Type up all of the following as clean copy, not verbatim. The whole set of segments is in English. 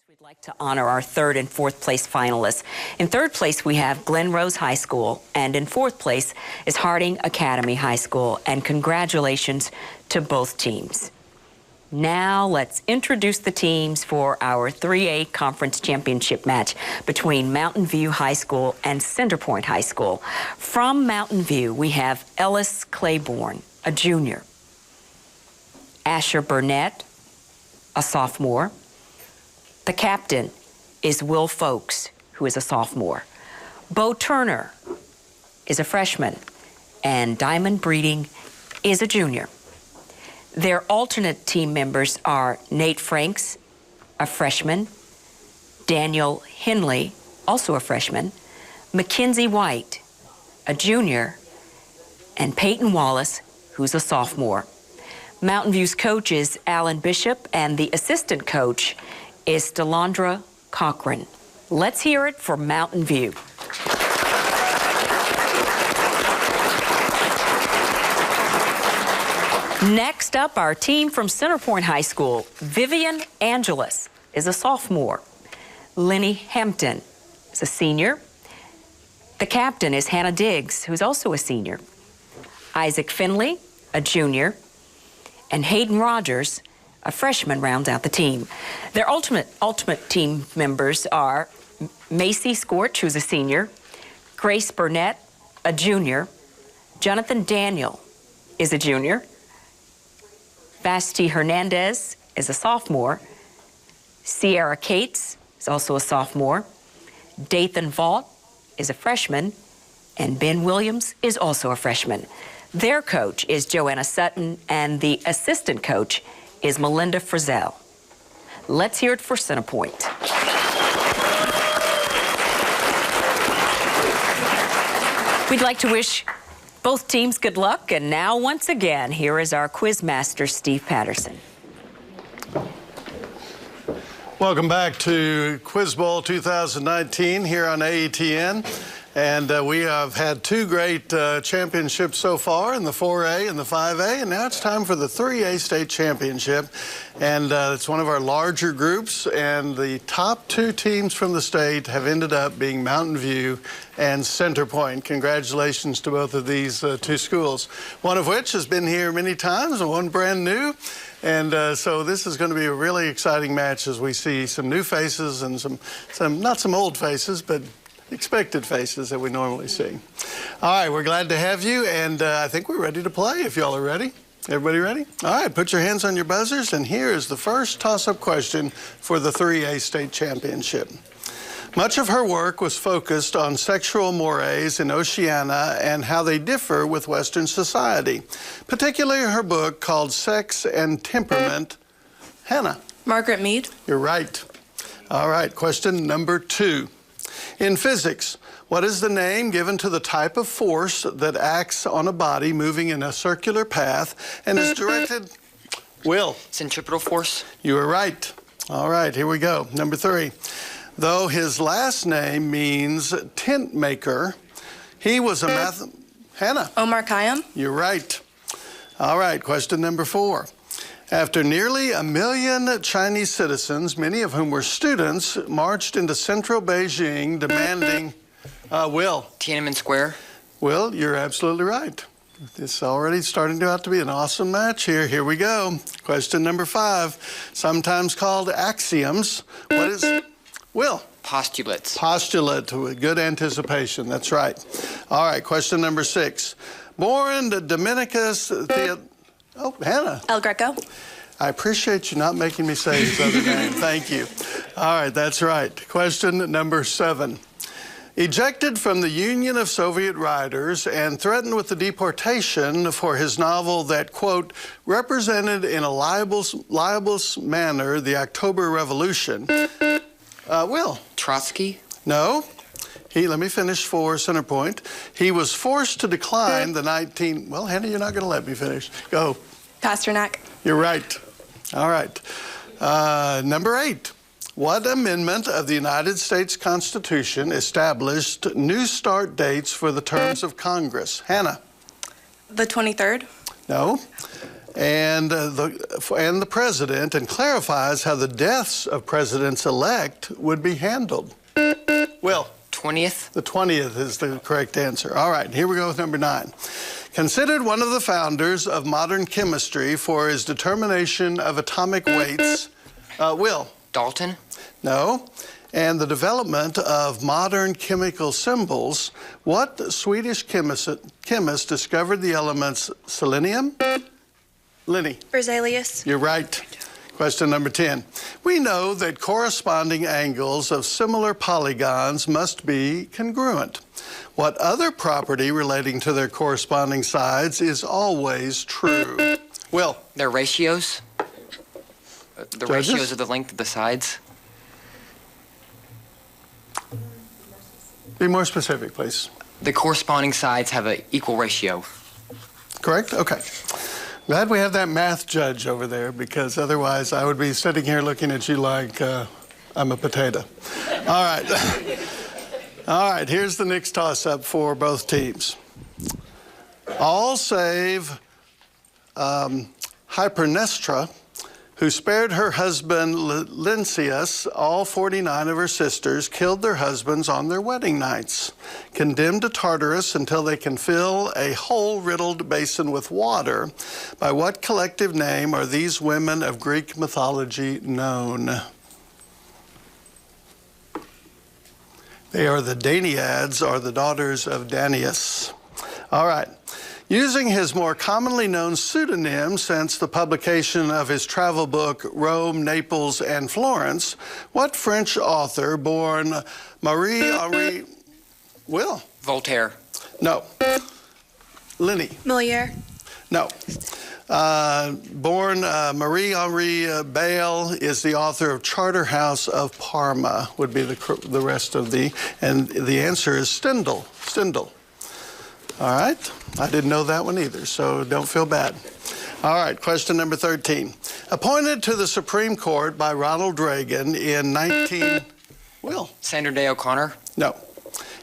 We'd like to honor our third and fourth place finalists. In third place, we have Glen Rose High School, and in fourth place is Harding Academy High School. And congratulations to both teams. Now let's introduce the teams for our 3A Conference Championship match between Mountain View High School and Centerpoint High School. From Mountain View, we have Ellis Claiborne, a junior, Asher Burnett, a sophomore. The captain is Will Folks, who is a sophomore. Bo Turner is a freshman, and Diamond Breeding is a junior. Their alternate team members are Nate Franks, a freshman, Daniel Henley, also a freshman, Mackenzie White, a junior, and Peyton Wallace, who's a sophomore. Mountain View's coach is Alan Bishop, and the assistant coach is Delandra Cochran. Let's hear it for Mountain View. Next up, our team from Centerpoint High School. Vivian Angeles is a sophomore. Lenny Hampton is a senior. The captain is Hannah Diggs, who's also a senior. Isaac Finley, a junior. And Hayden Rogers, a freshman, rounds out the team. Their ultimate team members are Macy Scorch, who's a senior, Grace Burnett, a junior, Jonathan Daniel is a junior, Basti Hernandez is a sophomore, Sierra Cates is also a sophomore, Dathan Vaught is a freshman, and Ben Williams is also a freshman. Their coach is Joanna Sutton, and the assistant coach is Melinda Frizzell. Let's hear it for Centerpoint. We'd like to wish both teams good luck, and now once again, here is our quiz master, Steve Patterson. Welcome back to Quiz Bowl 2019 here on AETN. And we have had two great championships so far in the 4A and the 5A, and now it's time for the 3A state championship. And it's one of our larger groups, and the top two teams from the state have ended up being Mountain View and Centerpoint. Congratulations to both of these two schools, one of which has been here many times and one brand new. And so this is going to be a really exciting match as we see some new faces and some not some old faces, but expected faces that we normally see. All right, we're glad to have you, and I think we're ready to play if y'all are ready. Everybody ready? All right, put your hands on your buzzers, and here is the first toss-up question for the 3A state championship. Much of her work was focused on sexual mores in Oceania and how they differ with Western society, particularly her book called Sex and Temperament. Hannah. Margaret Mead. You're right. All right, question number 2. In physics, what is the name given to the type of force that acts on a body moving in a circular path and is directed? Will. Centripetal force. You are right. All right, here we go. Number 3. Though his last name means tent maker, he was a Hannah. Omar Khayyam. You're right. All right, question number 4. After nearly 1 million Chinese citizens, many of whom were students, marched into central Beijing demanding, Will. Tiananmen Square. Will, you're absolutely right. It's already starting out to be an awesome match here. Here we go. Question number 5, sometimes called axioms. What is, Will? Postulates. Postulate, with good anticipation, that's right. All right, question number 6. Born to Dominicus Oh, Hannah. El Greco. I appreciate you not making me say his other name. Thank you. All right, that's right. Question number 7. Ejected from the Union of Soviet Writers and threatened with the deportation for his novel that, quote, represented in a libelous manner the October Revolution. Will. Trotsky? No. Let me finish for Centerpoint. He was forced to decline the Well, Hannah, you're not going to let me finish. Go. Pasternak. You're right. All right. Number 8. What amendment of the United States Constitution established new start dates for the terms of Congress? Hannah. The 23rd. No. and the president, and clarifies how the deaths of presidents-elect would be handled. Will? 20th. The 20th is the correct answer. All right, here we go with number 9. Considered one of the founders of modern chemistry for his determination of atomic weights, Will? Dalton. No. And the development of modern chemical symbols, what Swedish chemist discovered the elements selenium? Linny. Berzelius. You're right. Question number 10. We know that corresponding angles of similar polygons must be congruent. What other property relating to their corresponding sides is always true? Will? Their ratios. The Judges? ratios of the length of the sides. Be more specific, please. The corresponding sides have an equal ratio. Correct? Okay. Glad we have that math judge over there, because otherwise I would be sitting here looking at you like I'm a potato. All right. All right, here's the next toss-up for both teams. All save Hypernestra, who spared her husband Lynceus, all 49 of her sisters killed their husbands on their wedding nights, condemned to Tartarus until they can fill a hole-riddled basin with water. By what collective name are these women of Greek mythology known? They are the Danaids, or the daughters of Danaus. All right. Using his more commonly known pseudonym since the publication of his travel book, Rome, Naples, and Florence, what French author born Marie-Henri... Will? Voltaire. No. Linny? Moliere. No. Born Marie-Henri Bale is the author of Charterhouse of Parma, would be the rest of the... And the answer is Stendhal. Stendhal. All right. I didn't know that one either, so don't feel bad. All right, question number 13. Appointed to the Supreme Court by Ronald Reagan in Will? Sandra Day O'Connor. No.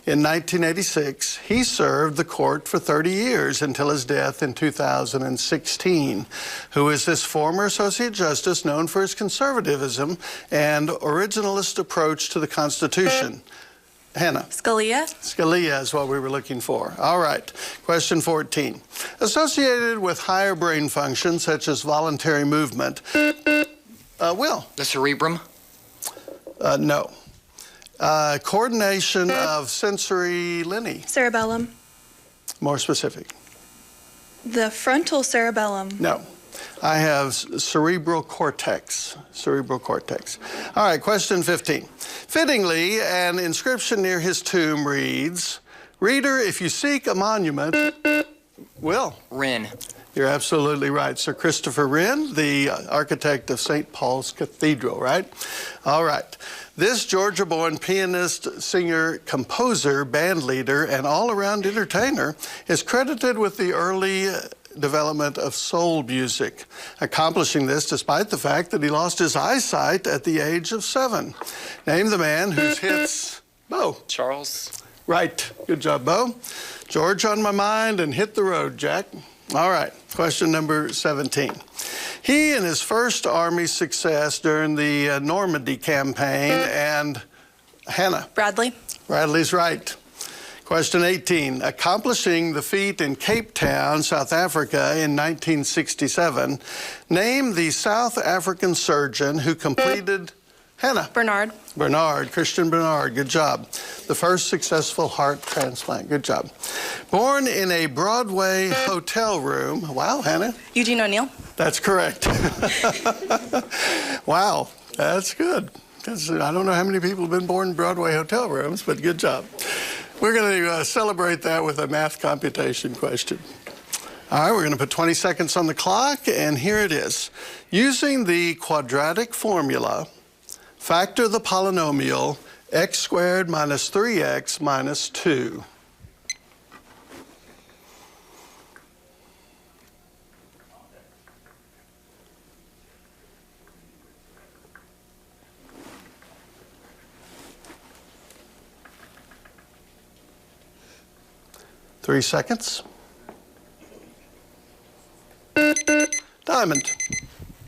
In 1986, he served the court for 30 years until his death in 2016. Who is this former Associate Justice known for his conservatism and originalist approach to the Constitution? Hannah? Scalia. Scalia is what we were looking for. All right. Question 14. Associated with higher brain functions such as voluntary movement, Will? The cerebrum. No. Coordination of sensory, Linny? Cerebellum. More specific. The frontal cerebellum. No. I have cerebral cortex. Cerebral cortex. All right, question 15. Fittingly, an inscription near his tomb reads, "Reader, if you seek a monument," Will? Wren. You're absolutely right. Sir Christopher Wren, the architect of St. Paul's Cathedral, right? All right. This Georgia-born pianist, singer, composer, band leader, and all-around entertainer is credited with the early development of soul music, accomplishing this despite the fact that he lost his eyesight at the age of 7. Name the man whose hits... Bo. Charles. Right. Good job, Bo. George on my mind and hit the road, Jack. All right. Question number 17. He and his first Army success during the Normandy campaign and... Hannah. Bradley. Bradley's right. Question 18. Accomplishing the feat in Cape Town, South Africa in 1967, name the South African surgeon who completed... Hannah. Bernard. Bernard. Christian Bernard. Good job. The first successful heart transplant. Good job. Born in a Broadway hotel room. Wow, Hannah. Eugene O'Neill. That's correct. Wow, that's good. I don't know how many people have been born in Broadway hotel rooms, but good job. We're going to celebrate that with a math computation question. All right, we're going to put 20 seconds on the clock, and here it is. Using the quadratic formula, factor the polynomial x squared minus 3x minus 2. Three seconds. Diamond.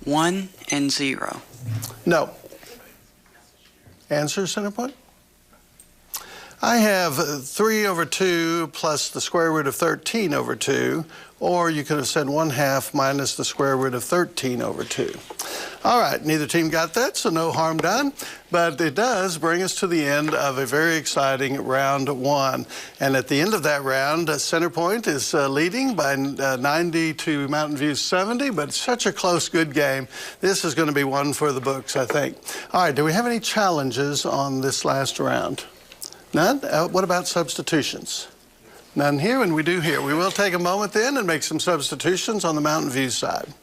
1 and 0. No. Answer, Centerpoint? I have 3 over 2 plus the square root of 13 over 2, or you could have said 1/2 minus the square root of 13 over 2. All right, neither team got that, so no harm done, but it does bring us to the end of a very exciting round 1. And at the end of that round, Centerpoint is leading by 90 to Mountain View 70, but such a close, good game. This is going to be one for the books, I think. All right, do we have any challenges on this last round? None? What about substitutions? None here, and we do here. We will take a moment then and make some substitutions on the Mountain View side.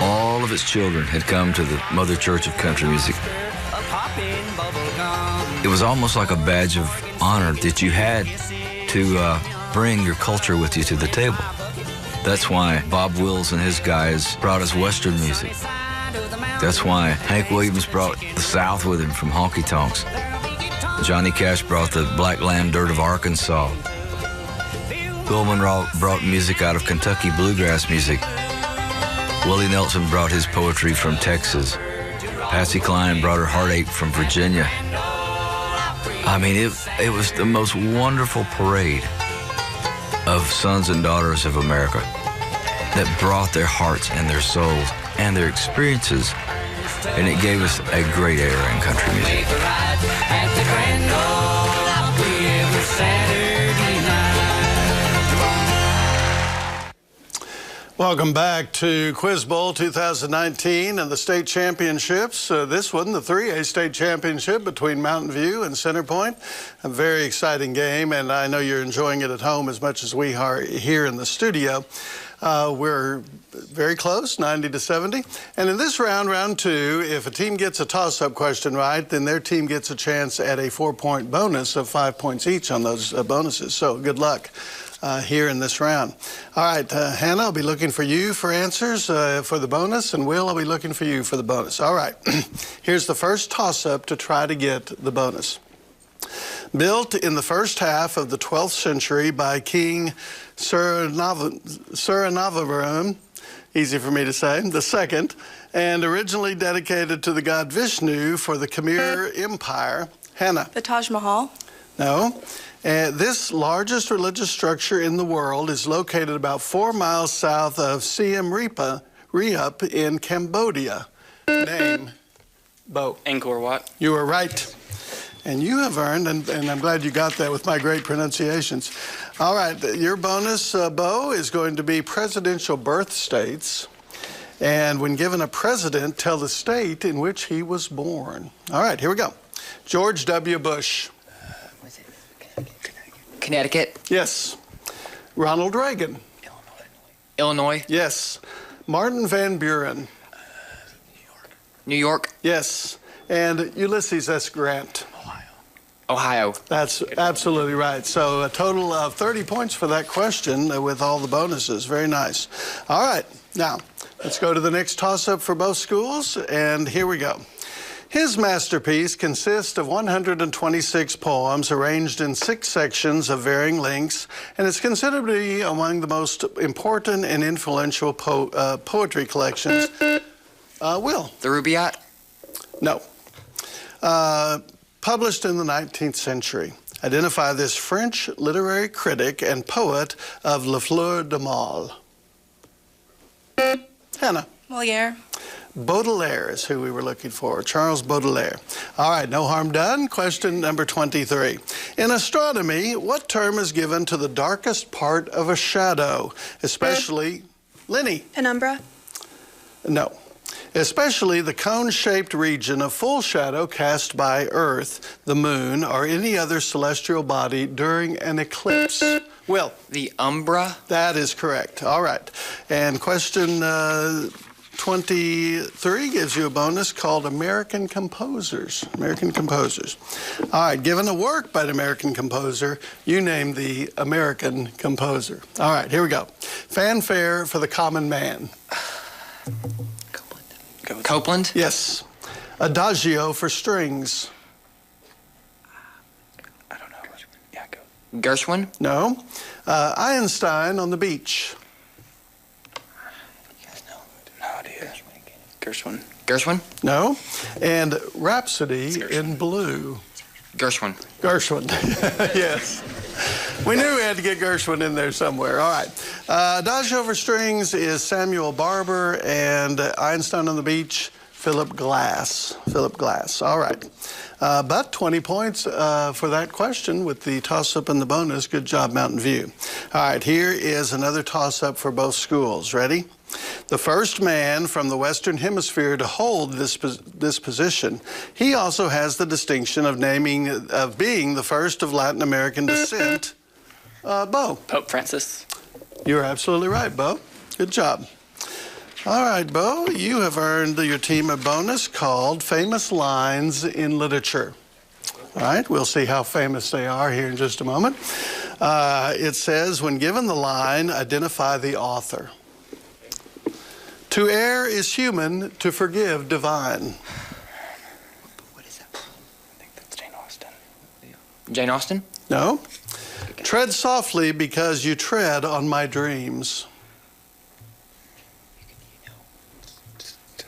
All of its children had come to the Mother Church of Country Music. It was almost like a badge of honor that you had to bring your culture with you to the table. That's why Bob Wills and his guys brought us Western music. That's why Hank Williams brought the South with him from honky tonks. Johnny Cash brought the black lamb dirt of Arkansas. Bill Monroe brought music out of Kentucky, bluegrass music. Willie Nelson brought his poetry from Texas. Patsy Cline brought her heartache from Virginia. I mean, it was the most wonderful parade of sons and daughters of America that brought their hearts and their souls and their experiences, and it gave us a great era in country music. Welcome back to Quiz Bowl 2019 and the state championships. This one, the 3A state championship between Mountain View and Centerpoint. A very exciting game, and I know you're enjoying it at home as much as we are here in the studio. We're very close, 90 to 70. And in this round, round 2, if a team gets a toss-up question right, then their team gets a chance at a 4-point bonus of 5 points each on those bonuses. So good luck here in this round. All right, Hannah, I'll be looking for you for answers for the bonus, and Will, I'll be looking for you for the bonus. All right, here's the first toss-up to try to get the bonus. Built in the first half of the 12th century by King Suryanavaram, easy for me to say, the second, and originally dedicated to the god Vishnu for the Khmer Empire. Hannah. The Taj Mahal. No. This largest religious structure in the world is located about 4 miles south of Siem Reap in Cambodia. Name, Bo. Angkor Wat. You are right. And you have earned, and I'm glad you got that with my great pronunciations. All right, your bonus, Bo, is going to be presidential birth states. And when given a president, tell the state in which he was born. All right, here we go. George W. Bush. Connecticut. Yes. Ronald Reagan. Illinois. Yes. Martin Van Buren. New York. Yes. And Ulysses S. Grant. Ohio. That's absolutely right. So a total of 30 points for that question with all the bonuses. Very nice. All right. Now, let's go to the next toss-up for both schools, and here we go. His masterpiece consists of 126 poems arranged in 6 sections of varying lengths, and is considered to be among the most important and influential poetry collections. Will? The Rubaiyat. No. Published in the 19th century. Identify this French literary critic and poet of La Fleur de Mal. Hannah. Molière. Baudelaire is who we were looking for, Charles Baudelaire. All right, no harm done. Question number 23. In astronomy, what term is given to the darkest part of a shadow, especially... Lenny? Penumbra. No. Especially the cone-shaped region of full shadow cast by Earth, the moon, or any other celestial body during an eclipse. Will? The umbra. That is correct. All right. And question 23 gives you a bonus called American Composers. American Composers. All right, given a work by an American composer, you name the American composer. All right, here we go. Fanfare for the Common Man. Copeland. Yes. Adagio for strings. I don't know. Yeah, go. Gershwin. No. Einstein on the Beach. You guys know. No idea. Gershwin. Gershwin. No. And Rhapsody in Blue. Gershwin. Gershwin. Yes. We knew we had to get Gershwin in there somewhere. All right. Adagio for strings is Samuel Barber, and Einstein on the Beach, Philip Glass. Philip Glass. All right. But 20 points for that question with the toss-up and the bonus. Good job, Mountain View. All right, here is another toss-up for both schools. Ready? The first man from the Western Hemisphere to hold this position, he also has the distinction of being the first of Latin American descent. Bo. Pope Francis. You're absolutely right, Bo. Good job. All right, Bo, you have earned your team a bonus called Famous Lines in Literature. All right, we'll see how famous they are here in just a moment. It says, when given the line, identify the author. To err is human, to forgive divine. What is that? I think that's Jane Austen. Jane Austen. No. Tread softly because you tread on my dreams.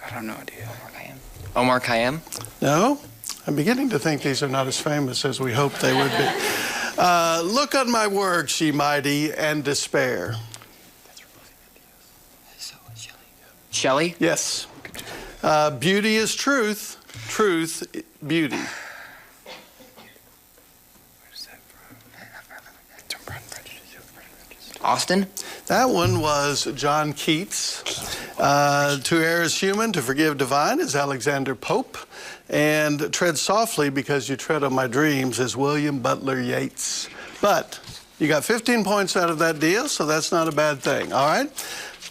I have no idea. Omar Khayyam. No. I'm beginning to think these are not as famous as we hoped they would be. Look on my works, ye mighty, and despair. Shelley. Yes. Beauty is truth. Truth, beauty. Where's that from? Pride and Prejudice. Austen. That one was John Keats. To err is human, to forgive divine is Alexander Pope. And tread softly because you tread on my dreams is William Butler Yeats. But you got 15 points out of that deal, so that's not a bad thing. All right,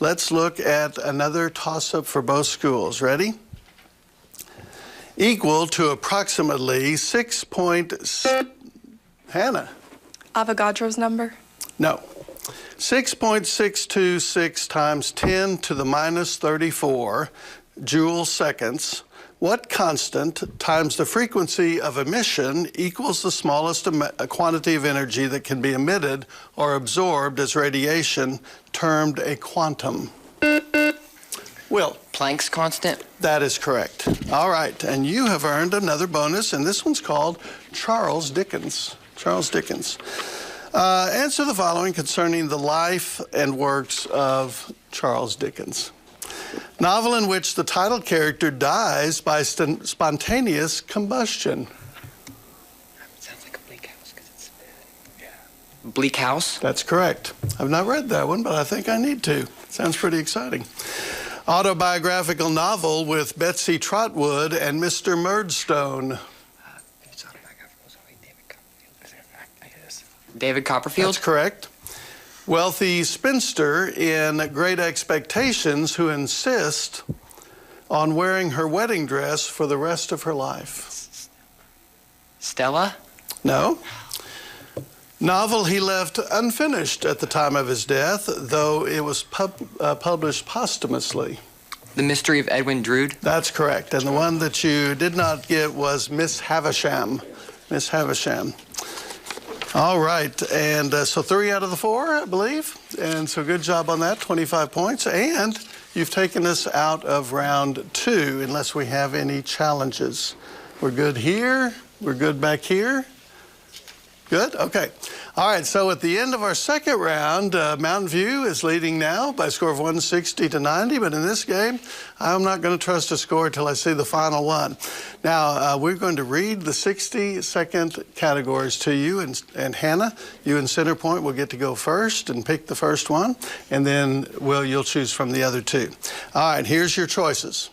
let's look at another toss-up for both schools. Ready? Equal to approximately 6 Hannah. Avogadro's number. No. 6.626 times 10 to the minus 34 joule seconds. What constant times the frequency of emission equals the smallest quantity of energy that can be emitted or absorbed as radiation, termed a quantum? Will. Planck's constant. That is correct. All right, and you have earned another bonus, and this one's called Charles Dickens. Charles Dickens. Answer the following concerning the life and works of Charles Dickens. Novel in which the title character dies by spontaneous combustion. Sounds like a Bleak House because it's Bleak House. That's correct. I've not read that one, but I think I need to. Sounds pretty exciting. Autobiographical novel with Betsy Trotwood and Mr. Murdstone. David Copperfield. That's correct. Wealthy spinster in Great Expectations who insists on wearing her wedding dress for the rest of her life. Stella. No. Novel he left unfinished at the time of his death, though it was published posthumously. The Mystery of Edwin Drood. That's correct. And the one that you did not get was Miss Havisham. Miss Havisham. All right, and so 3 out of the 4, I believe. And so good job on that, 25 points. And you've taken us out of round 2, unless we have any challenges. We're good here. We're good back here. Good? Okay. All right, so at the end of our second round, Mountain View is leading now by a score of 160 to 90, but in this game, I'm not going to trust a score until I see the final one. Now, we're going to read the 60-second categories to you, and Hannah, you and Centerpoint will get to go first and pick the first one, and then, Will, you'll choose from the other 2. All right, here's your choices.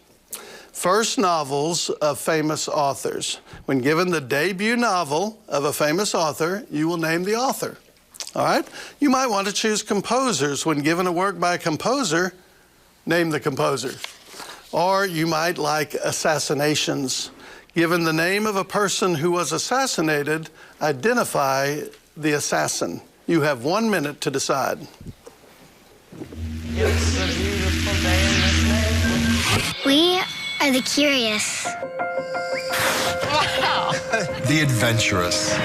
First novels of famous authors. When given the debut novel of a famous author, you will name the author. All right? You might want to choose composers. When given a work by a composer, name the composer. Or you might like assassinations. Given the name of a person who was assassinated, identify the assassin. You have 1 minute to decide. We are the curious. The adventurous.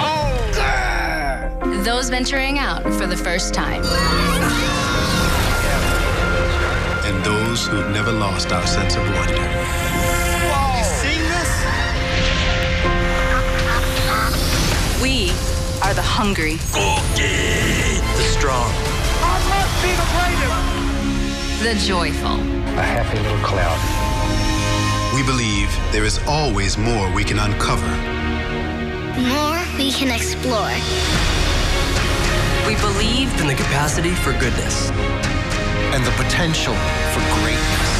Those venturing out for the first time. And those who've never lost our sense of wonder. You seen this? We are the hungry. The strong. I must be the greatest. The joyful. A happy little cloud. We believe there is always more we can uncover. More we can explore. We believe in the capacity for goodness. And the potential for greatness.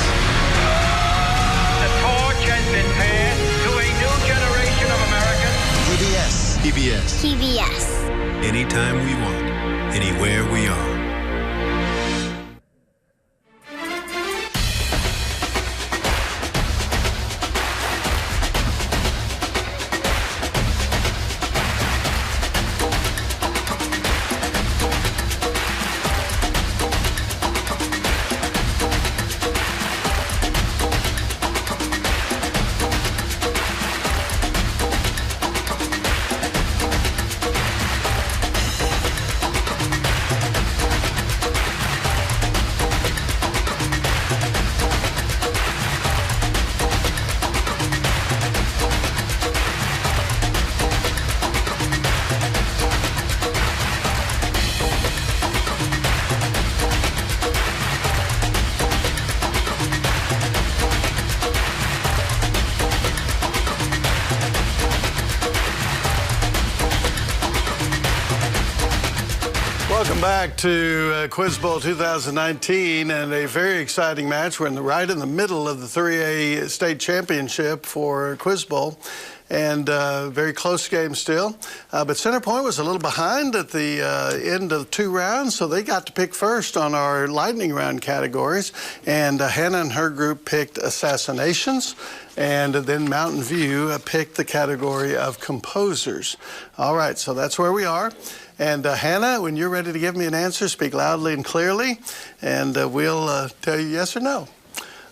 The torch has been passed to a new generation of Americans. PBS. PBS. Anytime we want, anywhere we are. Welcome back to Quiz Bowl 2019, and a very exciting match. We're right in the middle of the 3A state championship for Quiz Bowl, and very close game still. But Centerpoint was a little behind at the end of 2 rounds, so they got to pick first on our lightning round categories. And Hannah and her group picked assassinations, and then Mountain View picked the category of composers. All right, so that's where we are. And Hannah, when you're ready to give me an answer, speak loudly and clearly, and we'll tell you yes or no.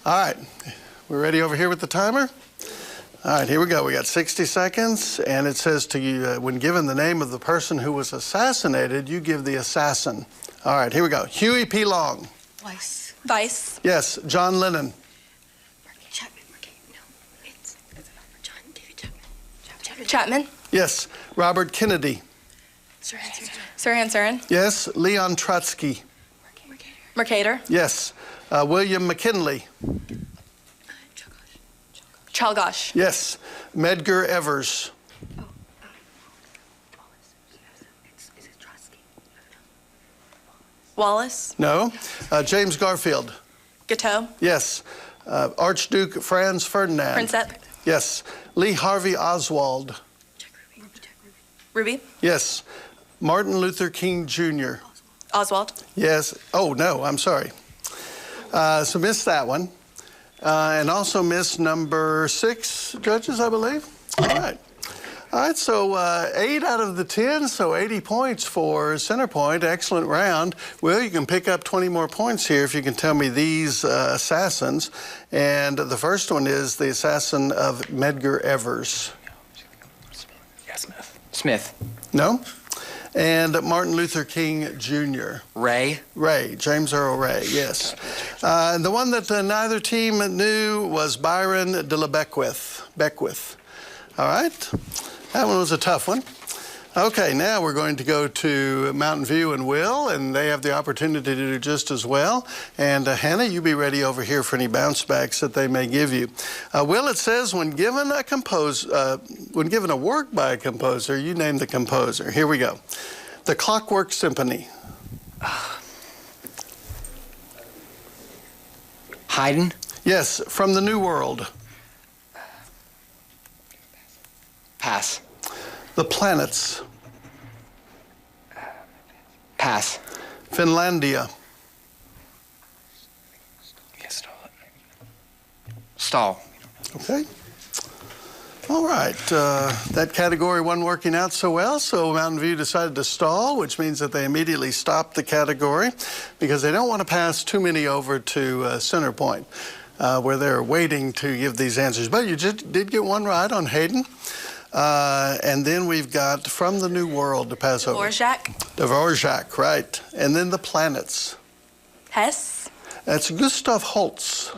All right, we're ready over here with the timer? All right, here we go. We got 60 seconds, and it says to you, when given the name of the person who was assassinated, you give the assassin. All right, here we go. Huey P. Long. Vice. Vice. Yes. John Lennon. Chapman. Yes. Robert Kennedy. Sirhan Sirhan. Yes. Leon Trotsky. Mercator. Yes. William McKinley. Chalgosh. Yes. Medgar Evers. Wallace. No. James Garfield. Gateau. Yes. Archduke Franz Ferdinand. Princep. Yes. Lee Harvey Oswald. Ruby. Yes. Martin Luther King Jr. Oswald. Yes. Oh, no, I'm sorry. So missed that one. And also missed number 6 judges, I believe. All right. All right, so 8 out of the 10, so 80 points for Centerpoint. Excellent round. Well, you can pick up 20 more points here if you can tell me these assassins. And the first one is the assassin of Medgar Evers. Yeah, Smith. Smith. No? And Martin Luther King Jr. Ray. Ray, James Earl Ray, yes. And the one that neither team knew was Byron de la Beckwith. All right, that one was a tough one. Okay, now we're going to go to Mountain View and Will, and they have the opportunity to do just as well. And Hannah, you be ready over here for any bounce backs that they may give you. Will, it says when given a work by a composer, you name the composer. Here we go. The Clockwork Symphony. Haydn. Yes, From the New World. Pass. The Planets. Pass. Finlandia. Yes, stall it. Stall. Okay. All right. That category wasn't working out so well, so Mountain View decided to stall, which means that they immediately stopped the category because they don't want to pass too many over to Centerpoint, where they're waiting to give these answers. But you just did get one right on Hayden. And then we've got From the New World to pass over. Dvorak, right. And then the planets. Hess. That's Gustav Holst.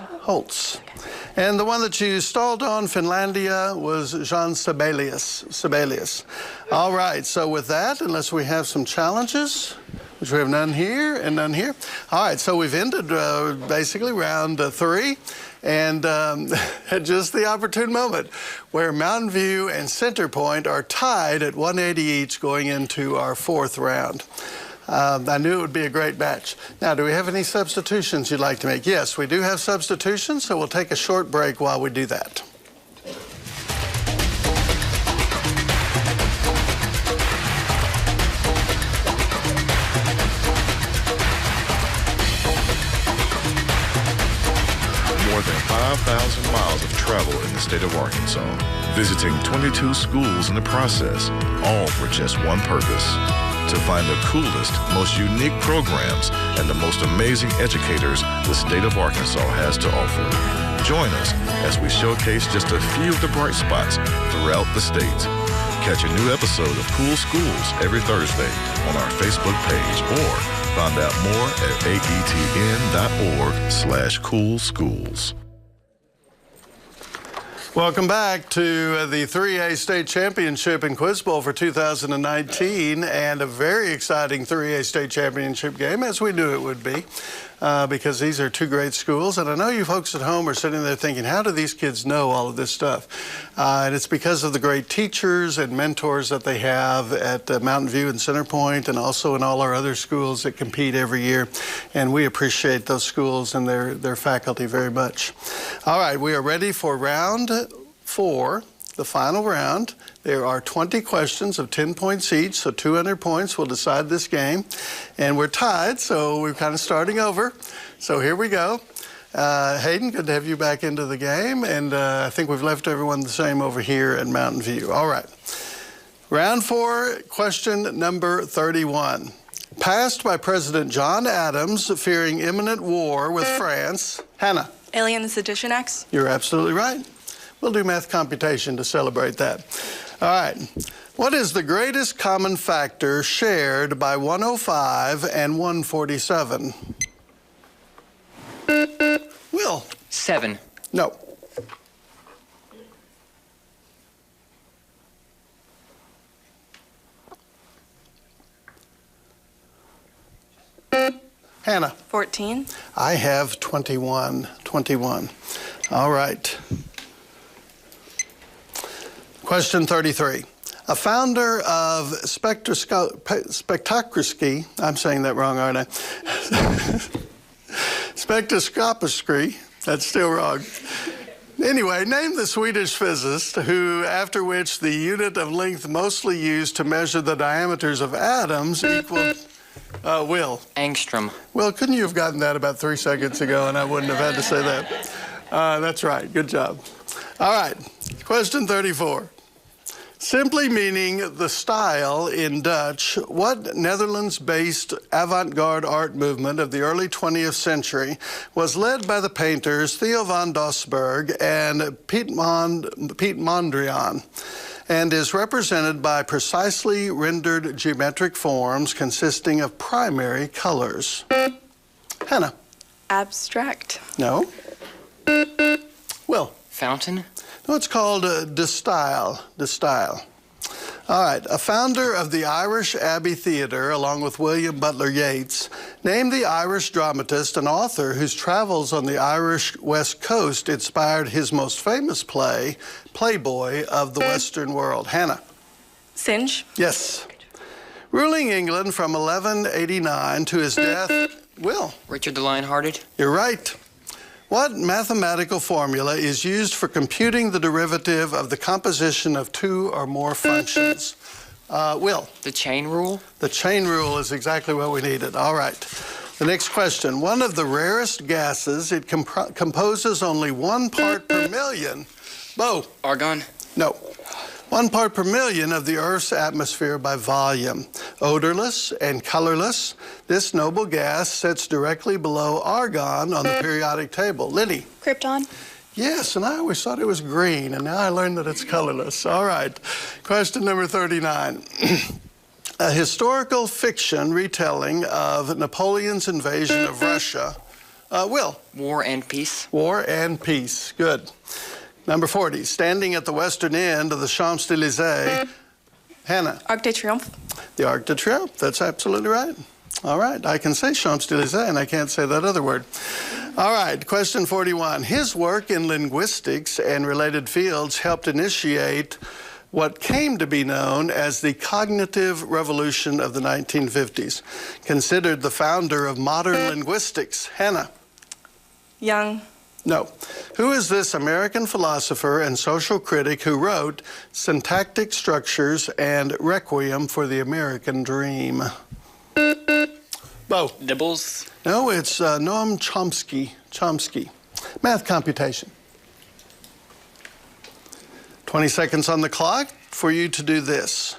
And the one that you stalled on, Finlandia, was Jean Sibelius. All right, so with that, unless we have some challenges, which we have none here and none here. All right, so we've ended basically round 3. And at just the opportune moment where Mountain View and Centerpoint are tied at 180 each going into our 4th round. I knew it would be a great match. Now, do we have any substitutions you'd like to make? Yes, we do have substitutions, so we'll take a short break while we do that. More than 5,000 miles of travel in the state of Arkansas, visiting 22 schools in the process, all for just one purpose: to find the coolest, most unique programs and the most amazing educators the state of Arkansas has to offer. Join us as we showcase just a few of the bright spots throughout the state. Catch a new episode of Cool Schools every Thursday on our Facebook page, or find out more at aetn.org/coolschools. Welcome back to the 3A State Championship in Quiz Bowl for 2019, and a very exciting 3A State Championship game, as we knew it would be, because these are two great schools. And I know you folks at home are sitting there thinking, how do these kids know all of this stuff? And it's because of the great teachers and mentors that they have at Mountain View and Centerpoint, and also in all our other schools that compete every year. And we appreciate those schools and their faculty very much. All right, we are ready for round 4, the final round. There are 20 questions of 10 points each, so 200 points will decide this game. And we're tied, so we're kind of starting over. So here we go. Hayden, good to have you back into the game. And I think we've left everyone the same over here at Mountain View. All right. Round 4, question number 31. Passed by President John Adams, fearing imminent war with France. Hannah. Alien the Sedition Acts. You're absolutely right. We'll do math computation to celebrate that. All right. What is the greatest common factor shared by 105 and 147? Will. 7. No. Hannah. 14. I have 21. 21. All right. Question 33. A founder of spectroscopy, I'm saying that wrong, aren't I? Spectroscopy, that's still wrong. Anyway, name the Swedish physicist who, after which the unit of length mostly used to measure the diameters of atoms equaled, Will. Angstrom. Well, couldn't you have gotten that about 3 seconds ago and I wouldn't have had to say that? That's right, good job. All right, question 34. Simply meaning the style in Dutch, what Netherlands-based avant-garde art movement of the early 20th century was led by the painters Theo van Doesburg and Piet Mondrian, and is represented by precisely rendered geometric forms consisting of primary colors? Hannah. Abstract. No. Will. Fountain. No, it's called de Style. De Style. All right. A founder of the Irish Abbey Theatre, along with William Butler Yeats, named the Irish dramatist and author whose travels on the Irish West Coast inspired his most famous play, Playboy of the Western World. Hannah. Synge. Yes. Ruling England from 1189 to his death, Will. Richard the Lionhearted. You're right. What mathematical formula is used for computing the derivative of the composition of 2 or more functions? Will. The chain rule. The chain rule is exactly what we needed. All right. The next question. One of the rarest gases, it composes only 1 part per million. Bo. Argon? No. 1 part per million of the Earth's atmosphere by volume. Odorless and colorless, this noble gas sits directly below argon on the periodic table. Liddy. Krypton. Yes, and I always thought it was green, and now I learned that it's colorless. All right. Question number 39. A historical fiction retelling of Napoleon's invasion of Russia. Will. War and Peace. War and Peace. Good. Number 40. Standing at the western end of the Champs-Élysées. Hannah. Arc de Triomphe. The Arc de Triomphe. That's absolutely right. All right. I can say Champs-Élysées, and I can't say that other word. All right. Question 41. His work in linguistics and related fields helped initiate what came to be known as the cognitive revolution of the 1950s, considered the founder of modern linguistics. Hannah. Young. No. Who is this American philosopher and social critic who wrote Syntactic Structures and Requiem for the American Dream? Bo. Dibbles? No, it's Noam Chomsky. Math computation. 20 seconds on the clock for you to do this.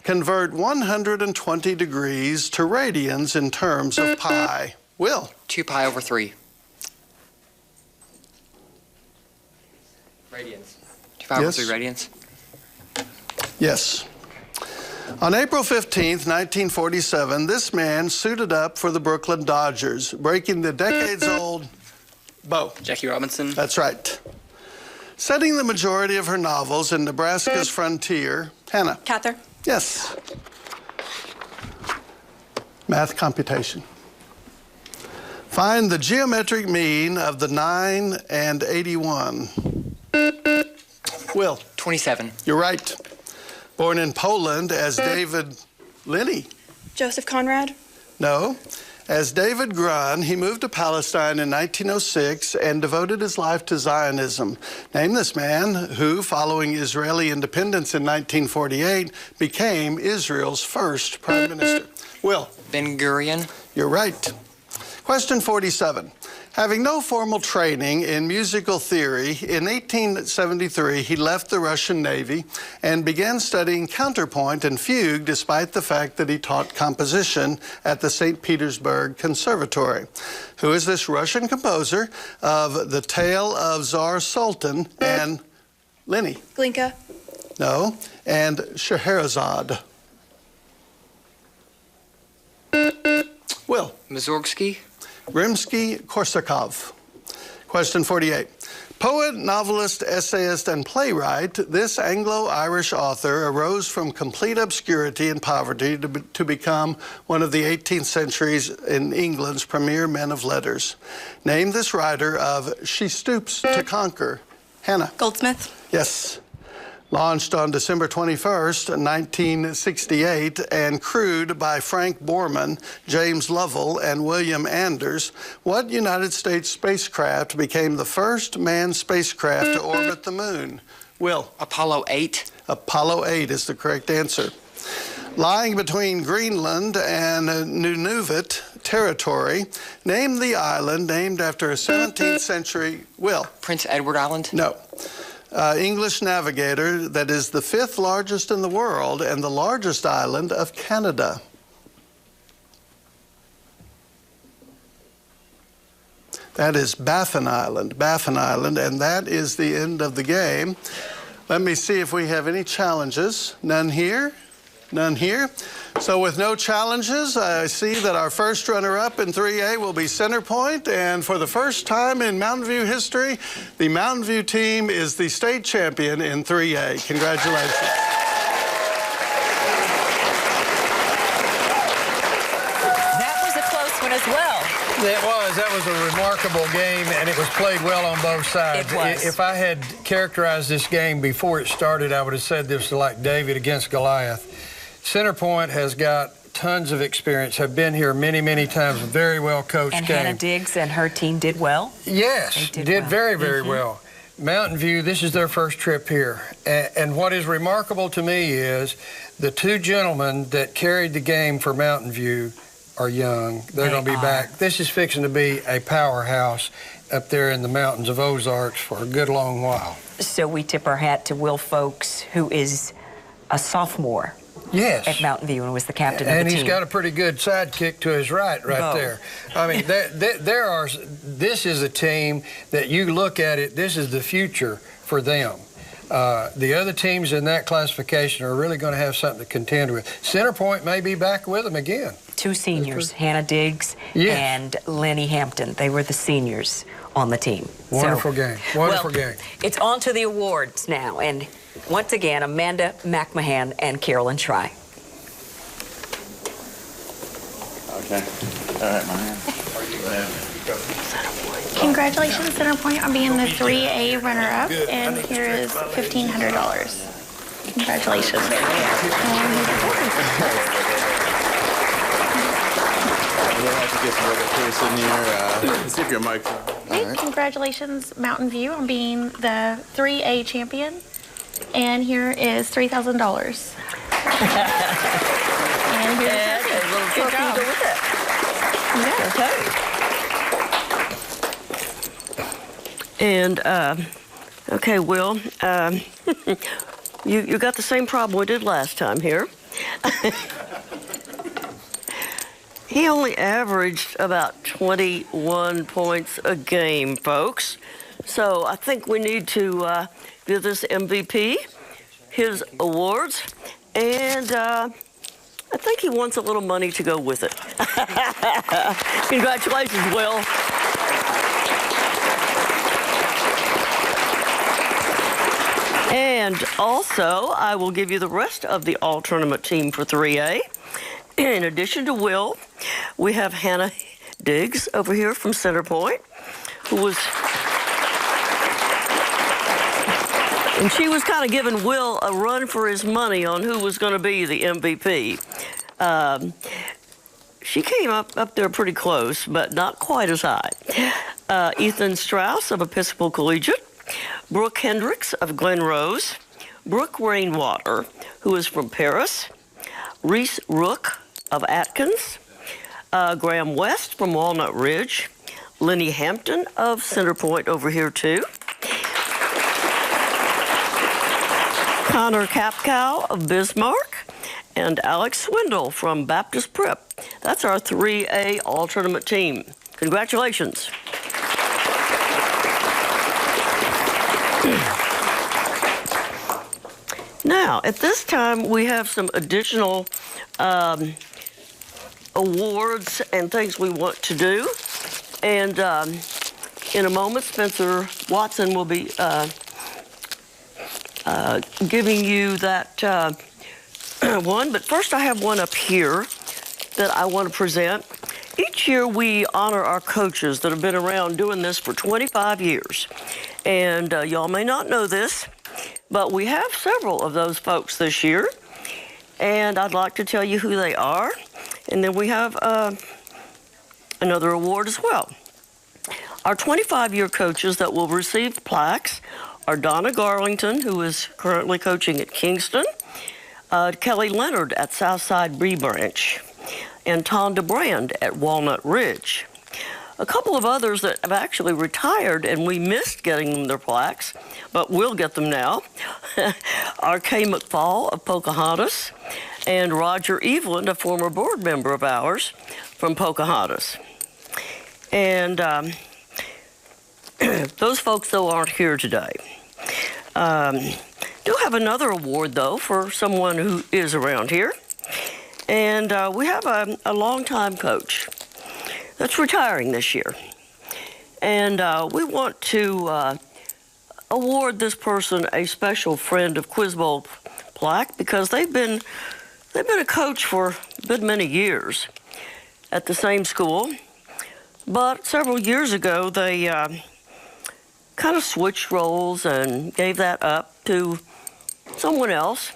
Convert 120 degrees to radians in terms of pi. Will. 2 pi over 3. Radians. 2 pi over 3 radians? Yes. On April 15th, 1947, this man suited up for the Brooklyn Dodgers, breaking the decades-old... Bo. Jackie Robinson? That's right. Setting the majority of her novels in Nebraska's frontier. Hannah. Cather. Yes. Math computation. Find the geometric mean of the 9 and 81. Will. 27. You're right. Born in Poland as David Linney. Joseph Conrad. No. As David Grun, he moved to Palestine in 1906 and devoted his life to Zionism. Name this man who, following Israeli independence in 1948, became Israel's first prime minister. Will. Ben-Gurion. You're right. Question 47. Having no formal training in musical theory, in 1873 he left the Russian Navy and began studying counterpoint and fugue despite the fact that he taught composition at the St. Petersburg Conservatory. Who is this Russian composer of The Tale of Tsar Sultan and Lenny? Glinka. No, and Scheherazade. Will. Mussorgsky. Rimsky-Korsakov. Question 48. Poet, novelist, essayist, and playwright, this Anglo-Irish author arose from complete obscurity and poverty to become one of the 18th century's in England's premier men of letters. Name this writer of She Stoops to Conquer. Hannah. Goldsmith. Yes. Launched on December 21st, 1968, and crewed by Frank Borman, James Lovell, and William Anders, what United States spacecraft became the first manned spacecraft to orbit the moon? Will. Apollo 8. Apollo 8 is the correct answer. Lying between Greenland and Nunavut territory, name the island named after a 17th century... Will. Prince Edward Island? No. English navigator that is the 5th largest in the world and the largest island of Canada. That is Baffin Island, and that is the end of the game. Let me see if we have any challenges. None here? None here. So with no challenges, I see that our first runner-up in 3A will be Centerpoint, and for the first time in Mountain View history, the Mountain View team is the state champion in 3A. Congratulations. That was a close one as well. It was. That was a remarkable game, and it was played well on both sides. It was. If I had characterized this game before it started, I would have said this was like David against Goliath. Centerpoint has got tons of experience, have been here many, many times, very well coached And game. Hannah Diggs and her team did well? Yes, They did well. very, very well. Mountain View, this is their first trip here. And what is remarkable to me is the two gentlemen that carried the game for Mountain View are young. They're They going to be are. back. This is fixing to be a powerhouse up there in the mountains of Ozarks for a good long while. So we tip our hat to Will Folks, who is a sophomore Yes. at Mountain View and was the captain of the And team. he's got a pretty good sidekick to his right Bo. there. I mean, this is a team that you look at it, this is the future for them. The other teams in that classification are really going to have something to contend with. Centerpoint may be back with them again. Two seniors, Hannah Diggs Yes. and Lenny Hampton. They were the seniors on the team. Wonderful game. Wonderful game. It's on to the awards now. And once again, Amanda McMahon and Carolyn Try. Okay. All right, man. Congratulations, Centerpoint, on being the 3A runner-up, and here is $1,500. Congratulations. We'll have to get some other person here. See if your mic. Okay, congratulations, Mountain View, on being the 3A champion, and here is $3,000. And here's And a little trophy to go with it. Yeah. Okay. And, okay, Will, you got the same problem we did last time here. He only averaged about 21 points a game, folks. So I think we need to give this MVP his awards, and I think he wants a little money to go with it. Congratulations, Will. And also, I will give you the rest of the all-tournament team for 3A. In addition to Will, we have Hannah Diggs over here from Centerpoint, who was... And she was kind of giving Will a run for his money on who was going to be the MVP. She came up there pretty close, but not quite as high. Ethan Strauss of Episcopal Collegiate, Brooke Hendricks of Glen Rose, Brooke Rainwater, who is from Paris, Reese Rook of Atkins, Graham West from Walnut Ridge, Lenny Hampton of Centerpoint over here too, Connor Capcow of Bismarck, and Alex Swindle from Baptist Prep. That's our 3A all-tournament team. Congratulations. Now, at this time, we have some additional awards and things we want to do. And in a moment, Spencer Watson will be giving you that one. But first, I have one up here that I want to present. Each year, we honor our coaches that have been around doing this for 25 years. And y'all may not know this, but we have several of those folks this year. And I'd like to tell you who they are. And then we have another award as well. Our 25-year coaches that will receive plaques are Donna Garlington, who is currently coaching at Kingston, Kelly Leonard at Southside Bree Branch, and Tonda Brand at Walnut Ridge. A couple of others that have actually retired and we missed getting them their plaques, but we'll get them now, are Kay McFall of Pocahontas and Roger Evelyn, a former board member of ours from Pocahontas. And those folks, though, aren't here today. Do have another award, though, for someone who is around here. And we have a longtime coach that's retiring this year. And we want to award this person a special Friend of Quiz Bowl plaque because they've been a coach for a good many years at the same school. But several years ago, they kind of switched roles and gave that up to someone else.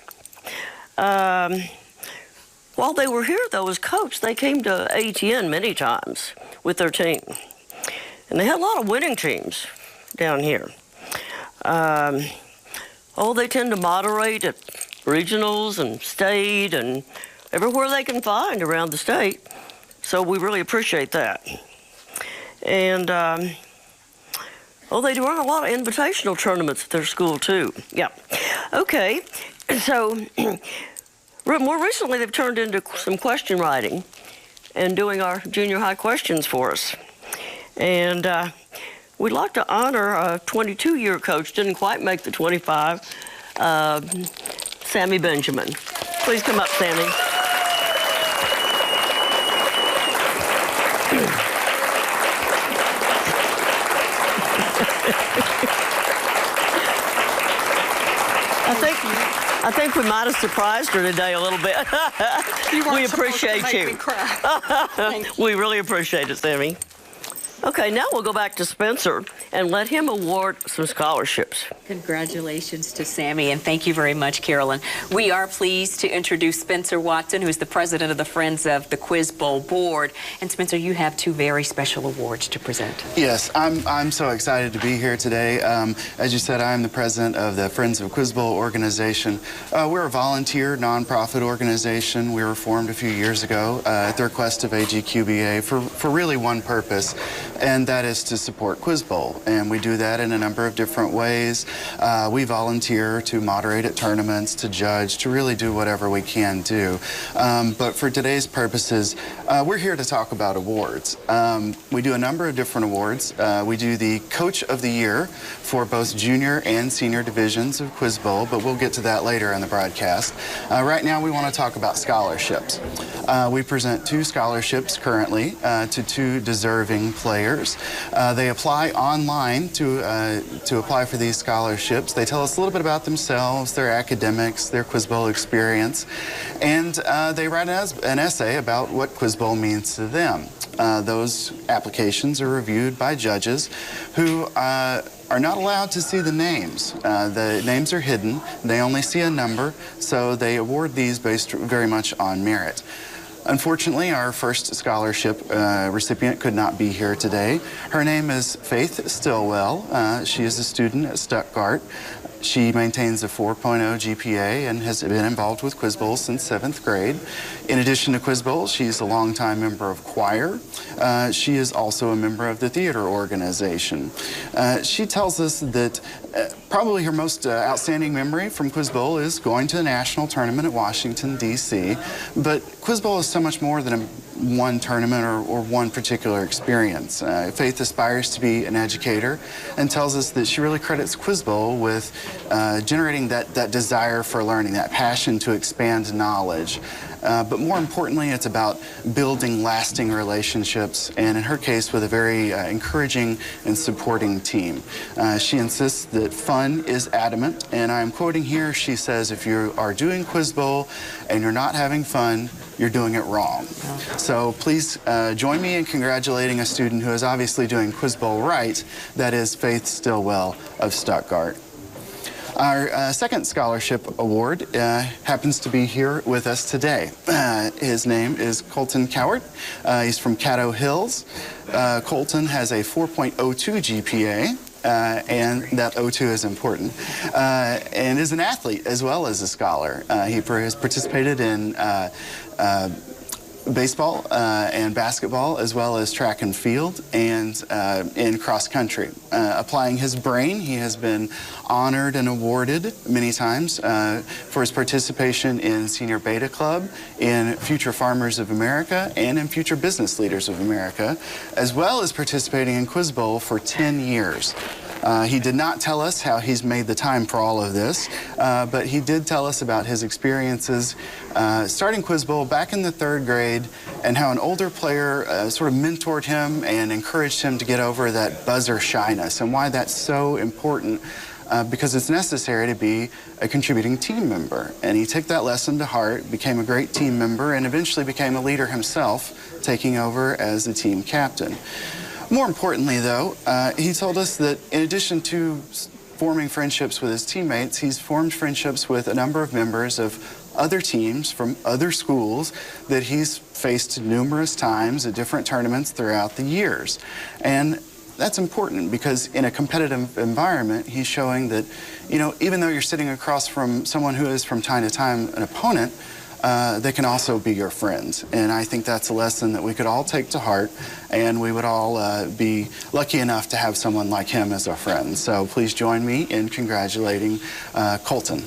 While they were here, though, as coach, they came to ATN many times with their team. And they had a lot of winning teams down here. They tend to moderate at regionals and state and everywhere they can find around the state. So we really appreciate that. And, they do run a lot of invitational tournaments at their school, too. Yeah. Okay. So, more recently, they've turned into some question writing and doing our junior high questions for us. And we'd like to honor a 22-year coach, didn't quite make the 25, Sammy Benjamin. Please come up, Sammy. I think we might have surprised her today a little bit. We appreciate you. We really appreciate it, Sammy. Okay, now we'll go back to Spencer and let him award some scholarships. Congratulations to Sammy, and thank you very much, Carolyn. We are pleased to introduce Spencer Watson, who is the president of the Friends of the Quiz Bowl Board. And Spencer, you have two very special awards to present. Yes, I'm so excited to be here today. As you said, I'm the president of the Friends of Quiz Bowl organization. We're a volunteer nonprofit organization. We were formed a few years ago at the request of AGQBA for really one purpose, and that is to support Quiz Bowl. And we do that in a number of different ways. We volunteer to moderate at tournaments, to judge, to really do whatever we can do. But for today's purposes, we're here to talk about awards. We do a number of different awards. We do the Coach of the Year for both junior and senior divisions of Quiz Bowl, but we'll get to that later in the broadcast. Right now we want to talk about scholarships. We present 2 scholarships currently to 2 deserving players. They apply online to apply for these scholarships. They tell us a little bit about themselves, their academics, their Quiz Bowl experience, and they write an essay about what Quiz Bowl means to them. Those applications are reviewed by judges who are not allowed to see the names. The names are hidden. They only see a number, so they award these based very much on merit. Unfortunately, our first scholarship recipient could not be here today. Her name is Faith Stillwell. She is a student at Stuttgart. She maintains a 4.0 GPA and has been involved with Quiz Bowl since 7th grade. In addition to Quiz Bowl, she's a longtime member of choir. She is also a member of the theater organization. She tells us that probably her most outstanding memory from Quiz Bowl is going to the national tournament at Washington, D.C. But Quiz Bowl is so much more than one tournament or one particular experience. Faith aspires to be an educator and tells us that she really credits Quiz Bowl with generating that desire for learning, that passion to expand knowledge. But more importantly, it's about building lasting relationships, and in her case, with a very encouraging and supporting team. She insists that fun is adamant, and I'm quoting here, she says, if you are doing Quiz Bowl and you're not having fun, you're doing it wrong. So please join me in congratulating a student who is obviously doing Quiz Bowl right, that is Faith Stillwell of Stuttgart. Our second scholarship award happens to be here with us today. His name is Colton Coward. He's from Caddo Hills. Colton has a 4.02 GPA. And that O2 is important, and is an athlete as well as a scholar. He has participated in baseball and basketball, as well as track and field, and in cross country. Applying his brain, he has been honored and awarded many times for his participation in Senior Beta Club, in Future Farmers of America, and in Future Business Leaders of America, as well as participating in Quiz Bowl for 10 years. He did not tell us how he's made the time for all of this, but he did tell us about his experiences starting Quiz Bowl back in the 3rd grade, and how an older player sort of mentored him and encouraged him to get over that buzzer shyness, and why that's so important. Because it's necessary to be a contributing team member. And he took that lesson to heart, became a great team member, and eventually became a leader himself, taking over as the team captain. More importantly, though, he told us that in addition to forming friendships with his teammates, he's formed friendships with a number of members of other teams from other schools that he's faced numerous times at different tournaments throughout the years. And that's important because in a competitive environment, he's showing that, you know, even though you're sitting across from someone who is from time to time an opponent, they can also be your friends. And I think that's a lesson that we could all take to heart, and we would all be lucky enough to have someone like him as a friend. So please join me in congratulating Colton.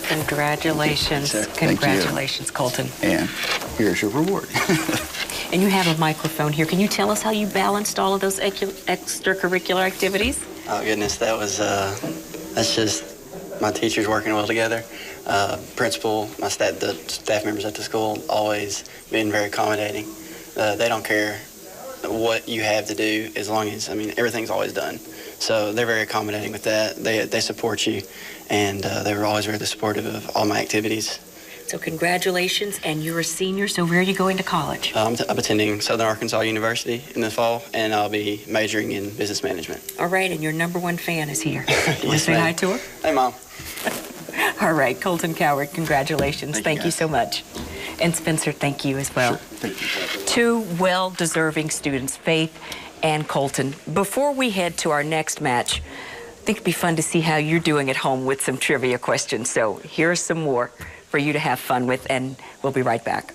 Congratulations. Congratulations, Colton. And here's your reward. And you have a microphone here. Can you tell us how you balanced all of those extracurricular activities? Oh, goodness, that's just my teachers working well together. Principal, the staff members at the school, always been very accommodating. They don't care what you have to do as long as, everything's always done. So they're very accommodating with that. They support you, and they were always really supportive of all my activities. So congratulations, and you're a senior, so where are you going to college? I'm attending Southern Arkansas University in the fall, and I'll be majoring in business management. All right, and your #1 fan is here. Yes, Want to say hi to her? Hey, Mom. All right, Colton Coward, congratulations. Thank you so much. And Spencer, thank you as well. Sure. Thank you. Two well-deserving students, Faith and Colton. Before we head to our next match, I think it'd be fun to see how you're doing at home with some trivia questions. So here are some more for you to have fun with, and we'll be right back.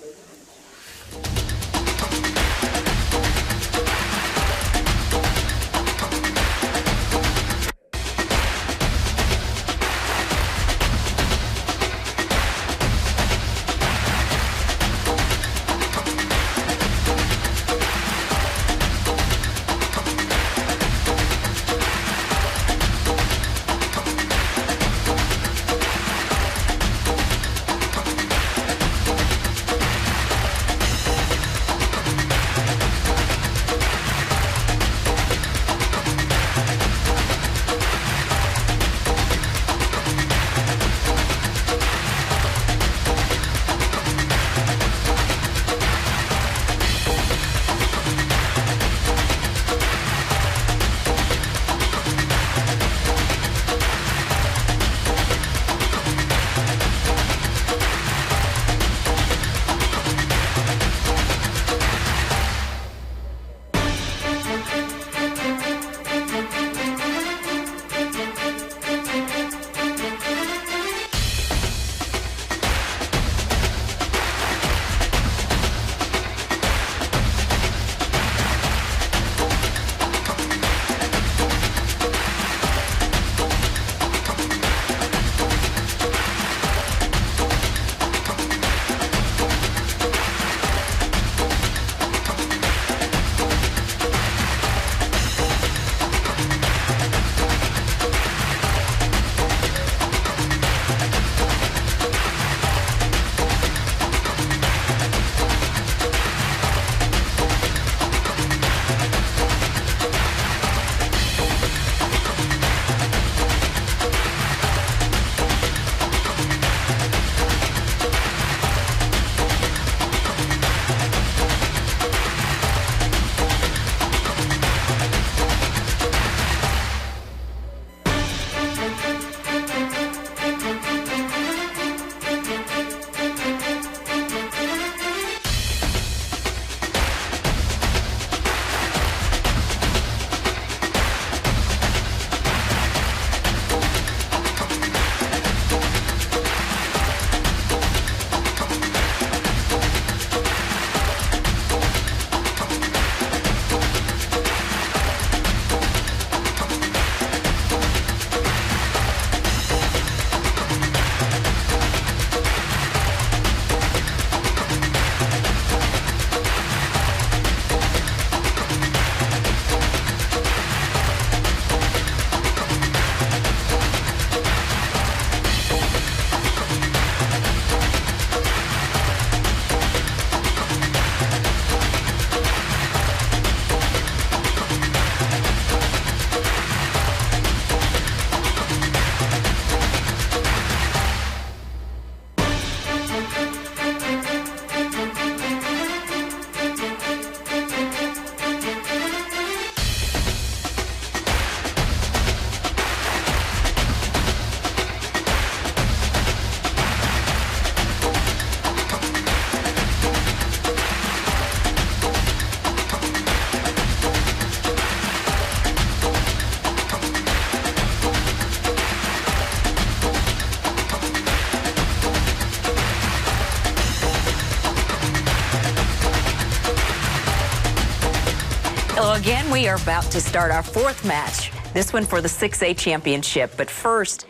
Well, again, we are about to start our fourth match, this one for the 6A championship. But first,